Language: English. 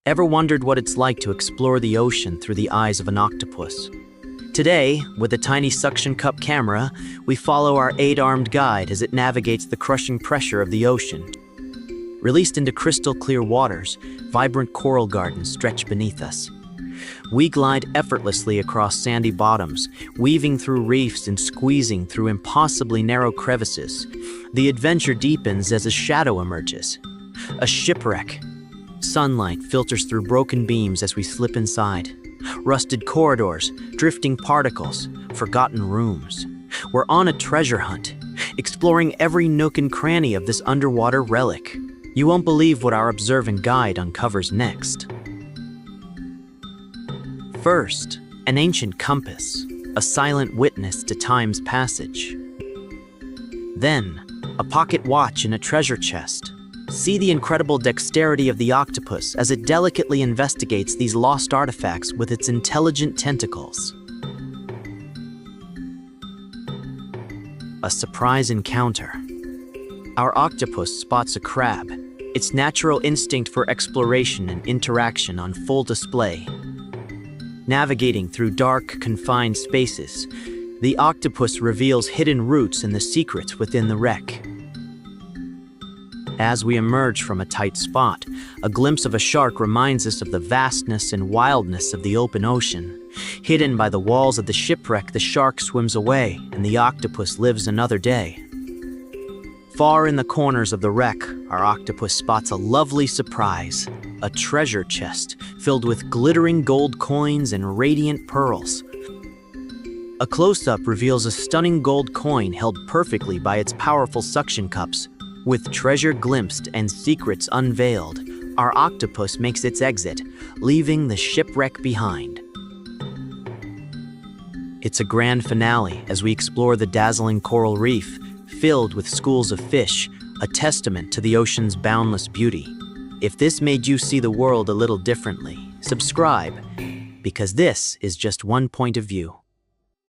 Ever wondered what it's like to explore the ocean through the eyes of an octopus? Today, with a tiny suction cup camera, we follow our 8-armed guide as it navigates the crushing pressure of the ocean. Released into crystal clear waters, vibrant coral gardens stretch beneath us. We glide effortlessly across sandy bottoms, weaving through reefs and squeezing through impossibly narrow crevices. The adventure deepens as a shadow emerges. A shipwreck. Sunlight filters through broken beams as we slip inside. Rusted corridors, drifting particles, forgotten rooms. We're on a treasure hunt, exploring every nook and cranny of this underwater relic. You won't believe what our observant guide uncovers next. First, an ancient compass, a silent witness to time's passage. Then, a pocket watch in a treasure chest. See the incredible dexterity of the octopus as it delicately investigates these lost artifacts with its intelligent tentacles. A surprise encounter. Our octopus spots a crab, its natural instinct for exploration and interaction on full display. Navigating through dark, confined spaces, the octopus reveals hidden roots and the secrets within the wreck. As we emerge from a tight spot, a glimpse of a shark reminds us of the vastness and wildness of the open ocean. Hidden by the walls of the shipwreck, the shark swims away, and the octopus lives another day. Far in the corners of the wreck, our octopus spots a lovely surprise, a treasure chest filled with glittering gold coins and radiant pearls. A close-up reveals a stunning gold coin held perfectly by its powerful suction cups. With treasure glimpsed and secrets unveiled, our octopus makes its exit, leaving the shipwreck behind. It's a grand finale as we explore the dazzling coral reef, filled with schools of fish, a testament to the ocean's boundless beauty. If this made you see the world a little differently, subscribe, because this is just one point of view.